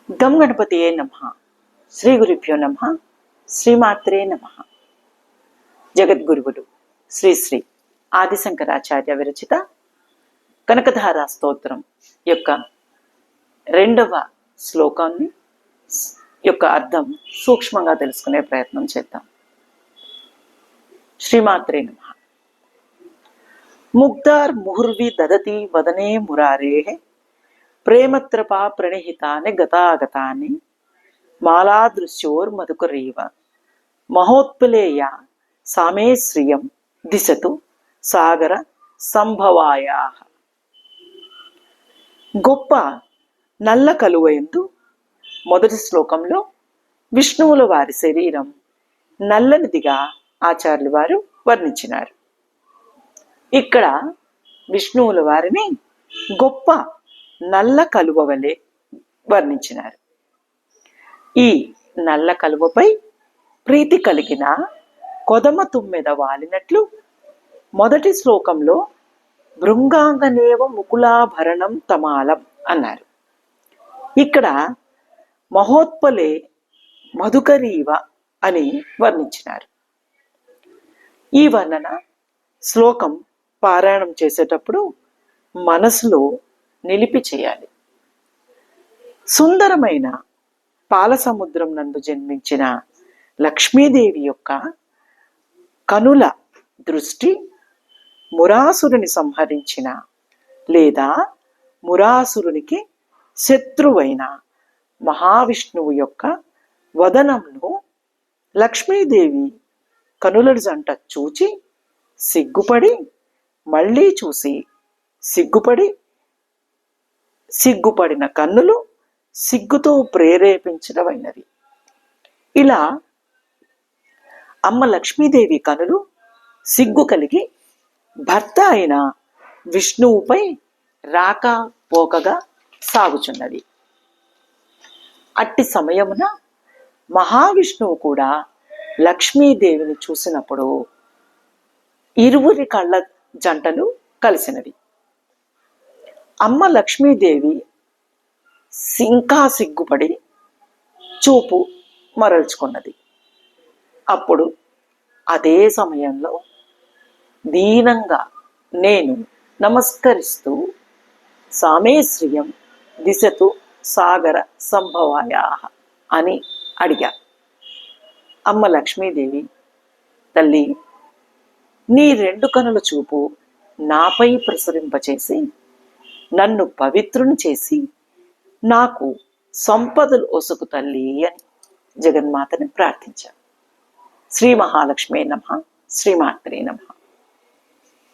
గం గణపతియే నమః. శ్రీ గురుభ్యో నమః. శ్రీమాత్రే నమః. జగద్గురువులు శ్రీ శ్రీ ఆదిశంకరాచార్య విరచిత కనకధారా స్తోత్రం యొక్క 2వ శ్లోకాన్ని యొక్క అర్థం సూక్ష్మంగా తెలుసుకునే ప్రయత్నం చేద్దాం. శ్రీమాత్రే నమః. ముగ్ధార్ ముహుర్వి దదతి వదనే మురారే ప్రేమత్రపా ప్రణిహితాని గతాగతాని మాలాదృశ్యోర్ మధుకరీవ మహోత్పలేయ సామే శ్రియం దిశతు సాగర సంభవాయా. గొప్ప నల్ల కలువయందు మొదటి శ్లోకంలో విష్ణువుల వారి శరీరం నల్లనిదిగా ఆచార్యులు వారు వర్ణించినారు. ఇక్కడ విష్ణువుల వారిని గొప్ప నల్ల కలువ వలె వర్ణించినారు. ఈ నల్ల కలువపై ప్రీతి కలిగిన కొదమ తుమ్మెద వాలినట్లు మొదటి శ్లోకంలో భృంగాంగనేవ ముకులాభరణం తమాలం అన్నారు. ఇక్కడ మహోత్పలే మధుకరీవ అని వర్ణించినారు. ఈ వర్ణన శ్లోకం పారాయణం చేసేటప్పుడు మనసులో నిలిపి చేయాలి. సుందరమైన పాల సముద్రం నందు జన్మించిన లక్ష్మీదేవి యొక్క కనుల దృష్టి మురాసురుని సంహరించిన లేదా మురాసురునికి శత్రువైన మహావిష్ణువు యొక్క వదనంలో లక్ష్మీదేవి కనుల జంట చూచి సిగ్గుపడి మళ్ళీ చూసి సిగ్గుపడిన కన్నులు సిగ్గుతో ప్రేరేపించడమైనవి. ఇలా అమ్మ లక్ష్మీదేవి కనులు సిగ్గు కలిగి భర్త అయిన విష్ణువుపై రాకపోకగా సాగుచున్నది. అట్టి సమయమున మహావిష్ణువు కూడా లక్ష్మీదేవిని చూసినప్పుడు ఇరువురి కళ్ళ జంటలు కలిసినవి. అమ్మ లక్ష్మీదేవి ఇంకా సిగ్గుపడి చూపు మరల్చుకున్నది. అప్పుడు అదే సమయంలో దీనంగా నేను నమస్కరిస్తూ సామేశ్రియం దిశతు సాగర సంభవాయా అని అడిగా. అమ్మ లక్ష్మీదేవి, తల్లి, నీ 2 కనుల చూపు నాపై ప్రసరింపచేసి నన్ను పవిత్రుని చేసి నాకు సంపదలు ఒసుకు తల్లి అని జగన్మాతని ప్రార్థించాను. శ్రీ మహాలక్ష్మీ నమః. శ్రీమాత్రే నమః.